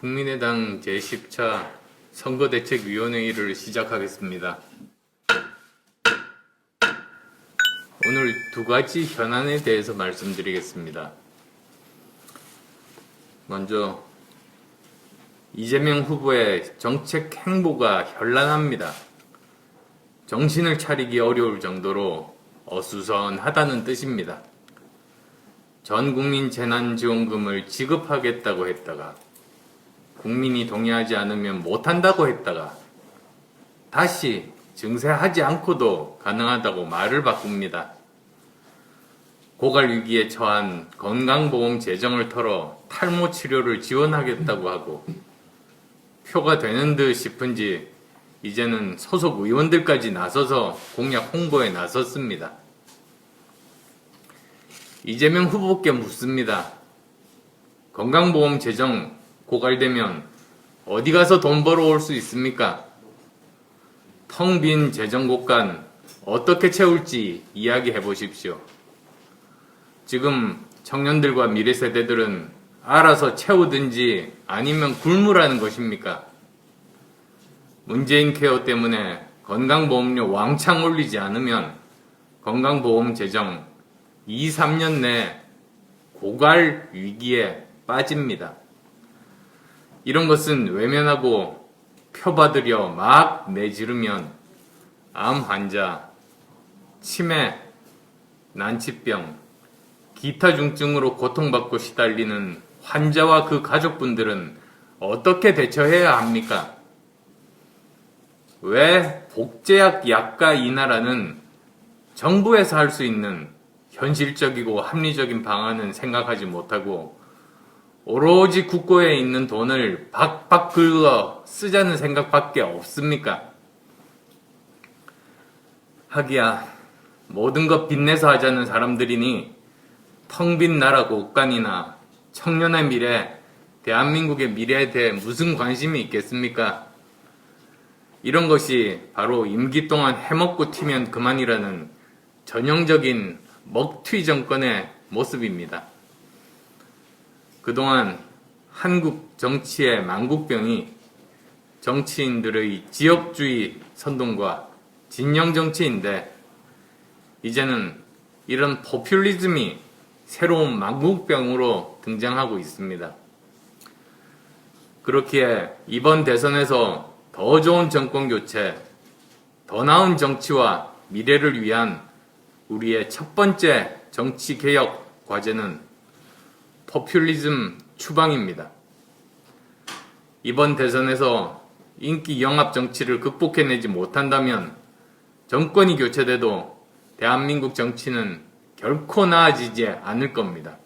국민의당 제10차 선거대책위원회의를 시작하겠습니다. 오늘 두 가지 현안에 대해서 말씀드리겠습니다. 먼저 이재명 후보의 정책 행보가 현란합니다. 정신을 차리기 어려울 정도로 어수선하다는 뜻입니다. 전 국민 재난지원금을 지급하겠다고 했다가 국민이 동의하지 않으면 못한다고 했다가 다시 증세하지 않고도 가능하다고 말을 바꿉니다. 고갈위기에 처한 건강보험 재정을 털어 탈모 치료를 지원하겠다고 하고 표가 되는 듯 싶은지 이제는 소속 의원들까지 나서서 공약 홍보에 나섰습니다. 이재명 후보께 묻습니다. 건강보험 재정 고갈되면 어디 가서 돈 벌어올 수 있습니까? 텅 빈 재정 곳간 어떻게 채울지 이야기해 보십시오. 지금 청년들과 미래 세대들은 알아서 채우든지 아니면 굶으라는 것입니까? 문재인 케어 때문에 건강보험료 왕창 올리지 않으면 건강보험 재정 2, 3년 내 고갈 위기에 빠집니다. 이런 것은 외면하고 표받으려 막 내지르면 암 환자, 치매, 난치병, 기타 중증으로 고통받고 시달리는 환자와 그 가족분들은 어떻게 대처해야 합니까? 왜 복제약 약가 인하라는 정부에서 할 수 있는 현실적이고 합리적인 방안은 생각하지 못하고 오로지 국고에 있는 돈을 박박 긁어 쓰자는 생각밖에 없습니까? 하기야 모든 것 빚내서 하자는 사람들이니 텅 빈 나라 곳간이나 청년의 미래, 대한민국의 미래에 대해 무슨 관심이 있겠습니까? 이런 것이 바로 임기 동안 해먹고 튀면 그만이라는 전형적인 먹튀 정권의 모습입니다. 그동안 한국 정치의 망국병이 정치인들의 지역주의 선동과 진영 정치인데 이제는 이런 포퓰리즘이 새로운 망국병으로 등장하고 있습니다. 그렇기에 이번 대선에서 더 좋은 정권 교체, 더 나은 정치와 미래를 위한 우리의 첫 번째 정치 개혁 과제는 포퓰리즘 추방입니다. 이번 대선에서 인기 영합 정치를 극복해내지 못한다면 정권이 교체돼도 대한민국 정치는 결코 나아지지 않을 겁니다.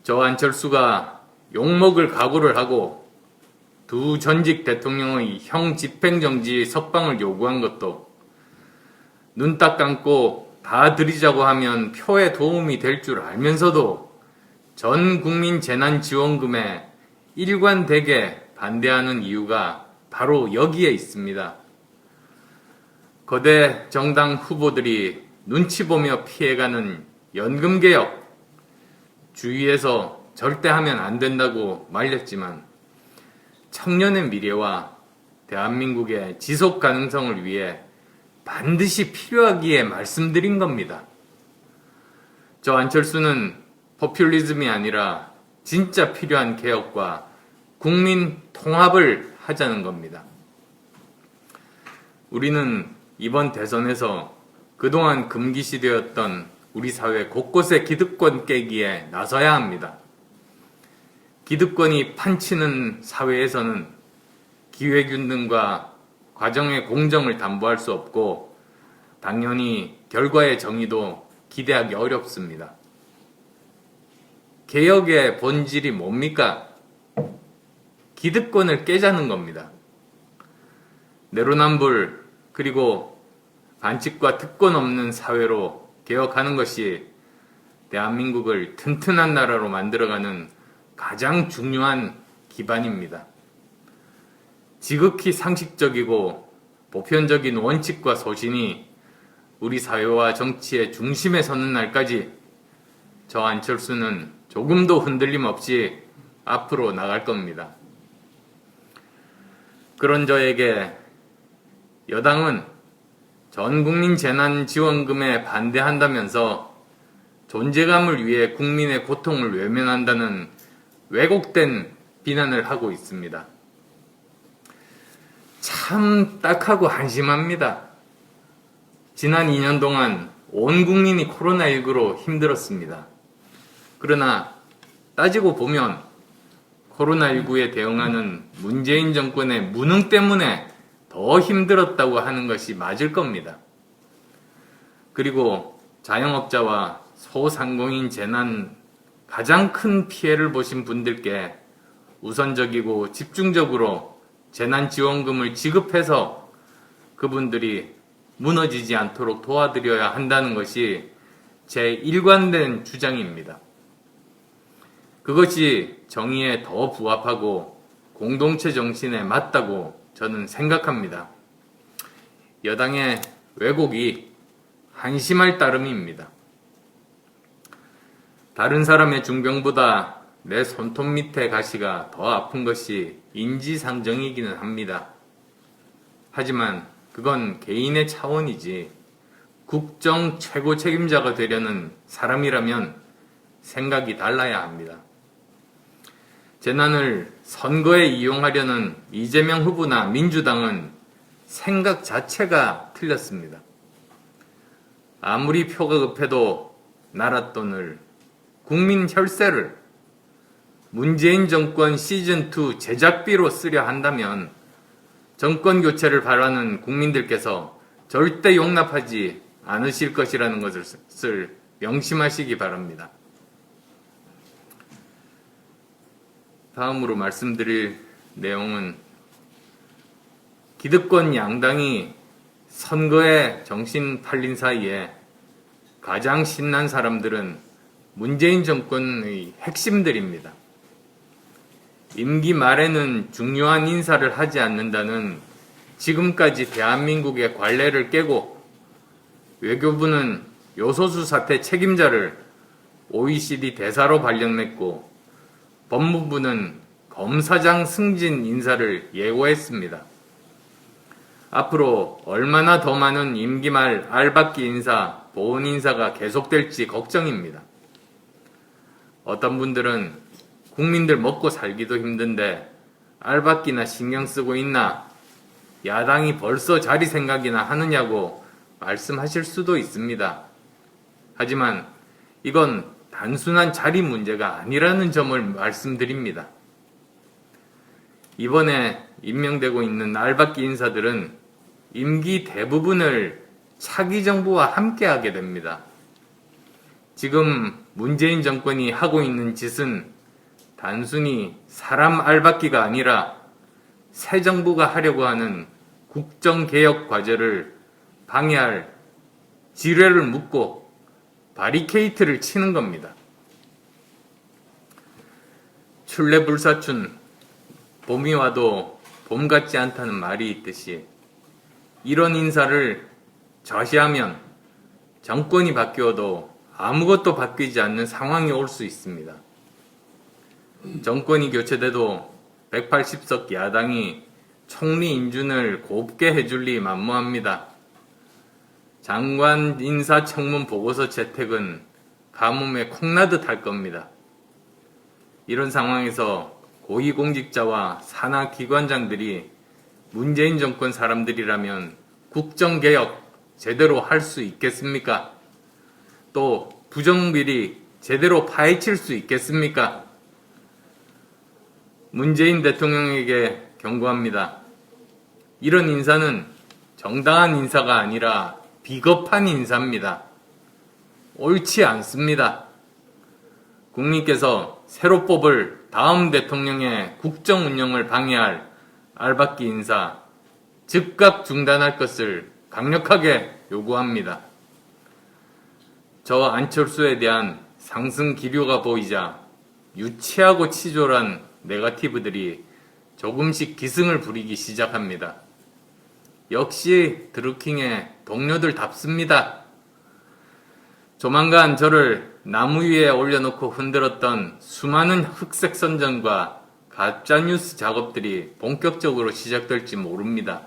저 안철수가 욕먹을 각오를 하고 두 전직 대통령의 형 집행정지 석방을 요구한 것도 눈 딱 감고 다 드리자고 하면 표에 도움이 될 줄 알면서도 전 국민 재난지원금에 일관되게 반대하는 이유가 바로 여기에 있습니다. 거대 정당 후보들이 눈치 보며 피해가는 연금개혁, 주위에서 절대 하면 안 된다고 말렸지만 청년의 미래와 대한민국의 지속 가능성을 위해 반드시 필요하기에 말씀드린 겁니다. 저 안철수는 포퓰리즘이 아니라 진짜 필요한 개혁과 국민 통합을 하자는 겁니다. 우리는 이번 대선에서 그동안 금기시되었던 우리 사회 곳곳의 기득권 깨기에 나서야 합니다. 기득권이 판치는 사회에서는 기회균등과 과정의 공정을 담보할 수 없고 당연히 결과의 정의도 기대하기 어렵습니다. 개혁의 본질이 뭡니까? 기득권을 깨자는 겁니다. 내로남불 그리고 반칙과 특권 없는 사회로 개혁하는 것이 대한민국을 튼튼한 나라로 만들어가는 가장 중요한 기반입니다. 지극히 상식적이고 보편적인 원칙과 소신이 우리 사회와 정치의 중심에 서는 날까지 저 안철수는 조금도 흔들림 없이 앞으로 나갈 겁니다. 그런 저에게 여당은 전국민 재난지원금에 반대한다면서 존재감을 위해 국민의 고통을 외면한다는 왜곡된 비난을 하고 있습니다. 참 딱하고 한심합니다. 지난 2년 동안 온 국민이 코로나19로 힘들었습니다. 그러나 따지고 보면 코로나19에 대응하는 문재인 정권의 무능 때문에 더 힘들었다고 하는 것이 맞을 겁니다. 그리고 자영업자와 소상공인 재난 가장 큰 피해를 보신 분들께 우선적이고 집중적으로 재난지원금을 지급해서 그분들이 무너지지 않도록 도와드려야 한다는 것이 제 일관된 주장입니다. 그것이 정의에 더 부합하고 공동체 정신에 맞다고 저는 생각합니다. 여당의 왜곡이 한심할 따름입니다. 다른 사람의 중병보다 내 손톱 밑에 가시가 더 아픈 것이 인지상정이기는 합니다. 하지만 그건 개인의 차원이지 국정 최고 책임자가 되려는 사람이라면 생각이 달라야 합니다. 재난을 선거에 이용하려는 이재명 후보나 민주당은 생각 자체가 틀렸습니다. 아무리 표가 급해도 나라 돈을, 국민 혈세를 문재인 정권 시즌2 제작비로 쓰려 한다면 정권 교체를 바라는 국민들께서 절대 용납하지 않으실 것이라는 것을 명심하시기 바랍니다. 다음으로 말씀드릴 내용은 기득권 양당이 선거에 정신 팔린 사이에 가장 신난 사람들은 문재인 정권의 핵심들입니다. 임기 말에는 중요한 인사를 하지 않는다는 지금까지 대한민국의 관례를 깨고 외교부는 요소수 사태 책임자를 OECD 대사로 발령냈고 법무부는 검사장 승진 인사를 예고했습니다. 앞으로 얼마나 더 많은 임기 말 알박기 인사, 보훈 인사가 계속될지 걱정입니다. 어떤 분들은 국민들 먹고 살기도 힘든데 알박기나 신경 쓰고 있나? 야당이 벌써 자리 생각이나 하느냐고 말씀하실 수도 있습니다. 하지만 이건 단순한 자리 문제가 아니라는 점을 말씀드립니다. 이번에 임명되고 있는 알박기 인사들은 임기 대부분을 차기 정부와 함께하게 됩니다. 지금 문재인 정권이 하고 있는 짓은 단순히 사람 알박기가 아니라 새 정부가 하려고 하는 국정개혁 과제를 방해할 지뢰를 묻고 바리케이트를 치는 겁니다. 출래불사춘, 봄이 와도 봄 같지 않다는 말이 있듯이 이런 인사를 좌시하면 정권이 바뀌어도 아무것도 바뀌지 않는 상황이 올 수 있습니다. 정권이 교체돼도 180석 야당이 총리 인준을 곱게 해줄 리 만무합니다. 장관 인사청문 보고서 채택은 가뭄에 콩나듯 할 겁니다. 이런 상황에서 고위공직자와 산하 기관장들이 문재인 정권 사람들이라면 국정개혁 제대로 할 수 있겠습니까? 또 부정비리 제대로 파헤칠 수 있겠습니까? 문재인 대통령에게 경고합니다. 이런 인사는 정당한 인사가 아니라 비겁한 인사입니다. 옳지 않습니다. 국민께서 새로 뽑을 다음 대통령의 국정 운영을 방해할 알박기 인사 즉각 중단할 것을 강력하게 요구합니다. 저 안철수에 대한 상승 기류가 보이자 유치하고 치졸한 네거티브들이 조금씩 기승을 부리기 시작합니다. 역시 드루킹의 동료들답습니다. 조만간 저를 나무 위에 올려놓고 흔들었던 수많은 흑색 선전과 가짜뉴스 작업들이 본격적으로 시작될지 모릅니다.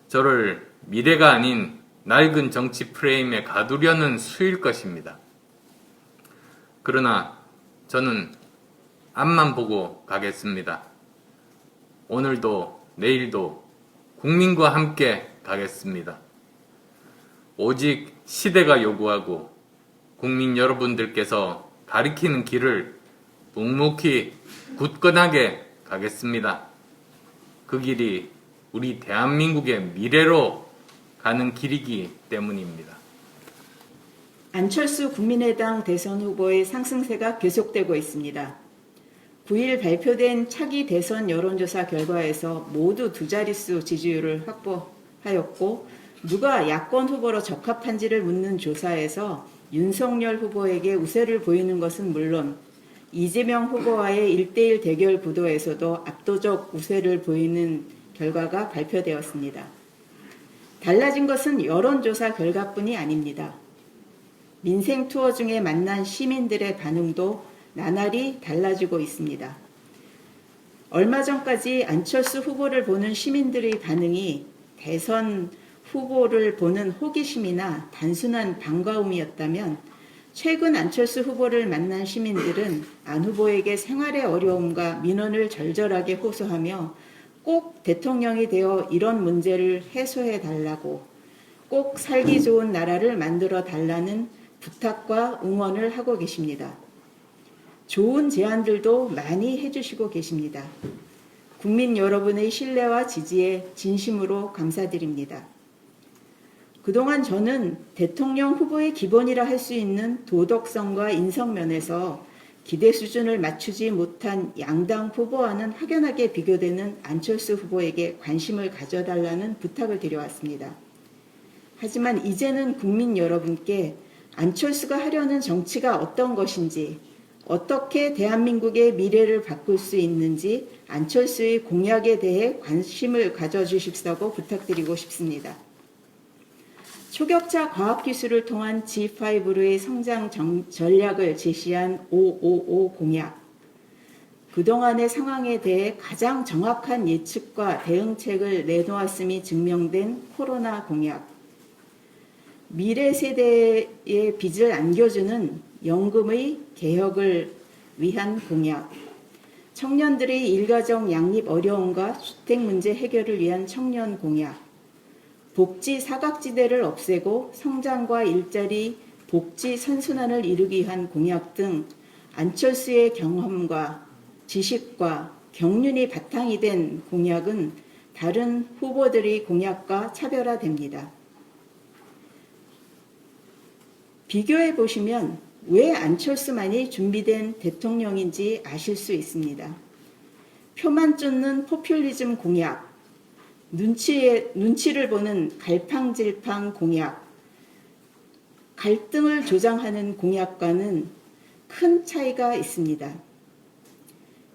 저를 미래가 아닌 낡은 정치 프레임에 가두려는 수일 것입니다. 그러나 저는 앞만 보고 가겠습니다. 오늘도 내일도 국민과 함께 가겠습니다. 오직 시대가 요구하고 국민 여러분들께서 가리키는 길을 묵묵히 굳건하게 가겠습니다. 그 길이 우리 대한민국의 미래로 가는 길이기 때문입니다. 안철수 국민의당 대선 후보의 상승세가 계속되고 있습니다. 9일 발표된 차기 대선 여론조사 결과에서 모두 두 자릿수 지지율을 확보하였고, 누가 야권 후보로 적합한지를 묻는 조사에서 윤석열 후보에게 우세를 보이는 것은 물론 이재명 후보와의 1대1 대결 구도에서도 압도적 우세를 보이는 결과가 발표되었습니다. 달라진 것은 여론조사 결과뿐이 아닙니다. 민생 투어 중에 만난 시민들의 반응도 나날이 달라지고 있습니다. 얼마 전까지 안철수 후보를 보는 시민들의 반응이 대선 후보를 보는 호기심이나 단순한 반가움이었다면, 최근 안철수 후보를 만난 시민들은 안 후보에게 생활의 어려움과 민원을 절절하게 호소하며 꼭 대통령이 되어 이런 문제를 해소해 달라고, 꼭 살기 좋은 나라를 만들어 달라는 부탁과 응원을 하고 계십니다. 좋은 제안들도 많이 해주시고 계십니다. 국민 여러분의 신뢰와 지지에 진심으로 감사드립니다. 그동안 저는 대통령 후보의 기본이라 할 수 있는 도덕성과 인성면에서 기대 수준을 맞추지 못한 양당 후보와는 확연하게 비교되는 안철수 후보에게 관심을 가져달라는 부탁을 드려왔습니다. 하지만 이제는 국민 여러분께 안철수가 하려는 정치가 어떤 것인지, 어떻게 대한민국의 미래를 바꿀 수 있는지 안철수의 공약에 대해 관심을 가져주십사고 부탁드리고 싶습니다. 초격차 과학기술을 통한 G5로의 성장 전략을 제시한 555 공약, 그동안의 상황에 대해 가장 정확한 예측과 대응책을 내놓았음이 증명된 코로나 공약, 미래 세대의 빚을 안겨주는 연금의 개혁을 위한 공약, 청년들의 일가정 양립 어려움과 주택 문제 해결을 위한 청년 공약, 복지 사각지대를 없애고 성장과 일자리, 복지 선순환을 이루기 위한 공약 등 안철수의 경험과 지식과 경륜이 바탕이 된 공약은 다른 후보들의 공약과 차별화됩니다. 비교해 보시면 왜 안철수만이 준비된 대통령인지 아실 수 있습니다. 표만 쫓는 포퓰리즘 공약, 눈치를 보는 갈팡질팡 공약, 갈등을 조장하는 공약과는 큰 차이가 있습니다.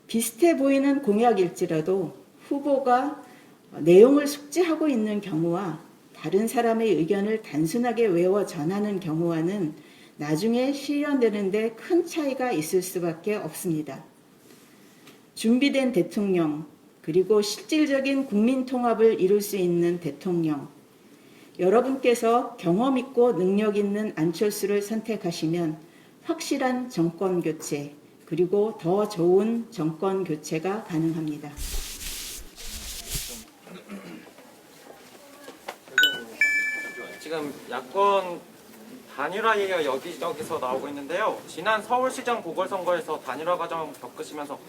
비슷해 보이는 공약일지라도 후보가 내용을 숙지하고 있는 경우와 다른 사람의 의견을 단순하게 외워 전하는 경우와는 나중에 실현되는 데 큰 차이가 있을 수밖에 없습니다. 준비된 대통령, 그리고 실질적인 국민 통합을 이룰 수 있는 대통령, 여러분께서 경험 있고 능력 있는 안철수를 선택하시면 확실한 정권 교체, 그리고 더 좋은 정권 교체가 가능합니다. 지금 야권 단일화 얘기가 여기저기서 나오고 있는데요. 지난 서울시장 보궐선거에서 단일화 과정 겪으시면서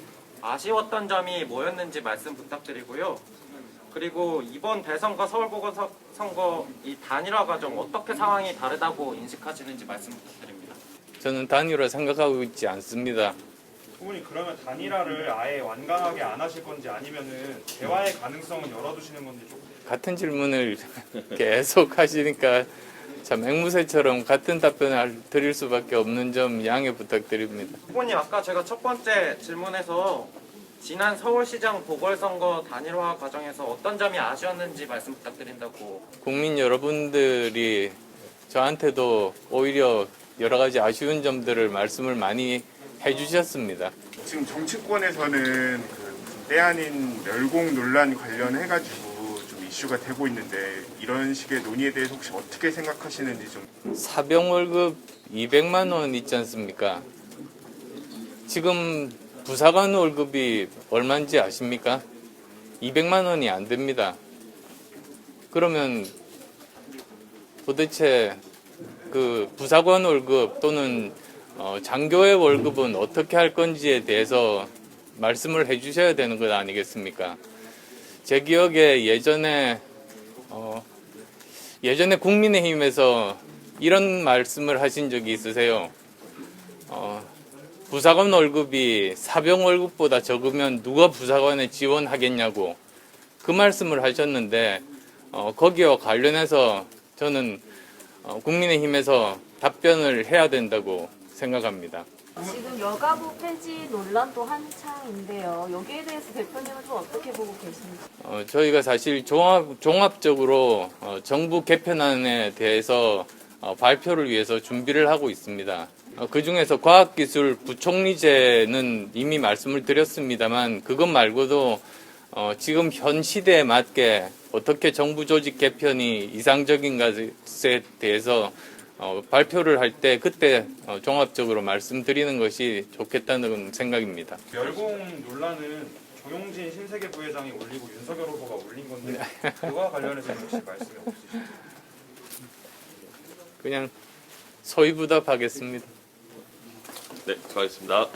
아쉬웠던 점이 뭐였는지 말씀 부탁드리고요. 그리고 이번 대선과 서울보궐선거 이 단일화 과정 어떻게 상황이 다르다고 인식하시는지 말씀 부탁드립니다. 저는 단일화 생각하고 있지 않습니다. 후보님, 그러면 단일화를 아예 완강하게 안 하실 건지 아니면은 대화의 가능성은 열어두시는 건지 좀. 같은 질문을 계속 하시니까 참 앵무새처럼 같은 답변을 드릴 수밖에 없는 점 양해 부탁드립니다. 후보님, 아까 제가 첫 번째 질문에서 지난 서울시장 보궐선거 단일화 과정에서 어떤 점이 아쉬웠는지 말씀 부탁드린다고. 국민 여러분들이 저한테도 오히려 여러 가지 아쉬운 점들을 말씀을 많이 해주셨습니다. 지금 정치권에서는 그 때 아닌 멸공 논란 관련해가지고 좀 이슈가 되고 있는데 이런 식의 논의에 대해서 혹시 어떻게 생각하시는지 좀. 사병 월급 200만 원 있지 않습니까? 지금 부사관 월급이 얼마인지 아십니까? 200만 원이 안 됩니다. 그러면 도대체 그 부사관 월급 또는 장교의 월급은 어떻게 할 건지에 대해서 말씀을 해주셔야 되는 것 아니겠습니까? 제 기억에 예전에 국민의힘에서 이런 말씀을 하신 적이 있으세요. 부사관 월급이 사병 월급보다 적으면 누가 부사관에 지원하겠냐고 그 말씀을 하셨는데 거기와 관련해서 저는 국민의힘에서 답변을 해야 된다고 생각합니다. 지금 여가부 폐지 논란도 한창인데요. 여기에 대해서 대표님은 좀 어떻게 보고 계신지? 저희가 사실 종합적으로 정부 개편안에 대해서 발표를 위해서 준비를 하고 있습니다. 그중에서 과학기술 부총리제는 이미 말씀을 드렸습니다만 그것 말고도 지금 현 시대에 맞게 어떻게 정부 조직 개편이 이상적인 것에 대해서 발표를 할 때 그때 종합적으로 말씀드리는 것이 좋겠다는 생각입니다. 멸공 논란은 정용진 신세계 부회장이 올리고 윤석열 후보가 올린 건데 그와 관련해서 혹시 말씀이 없으시죠? 그냥 소위부답하겠습니다. 네, 수고하셨습니다.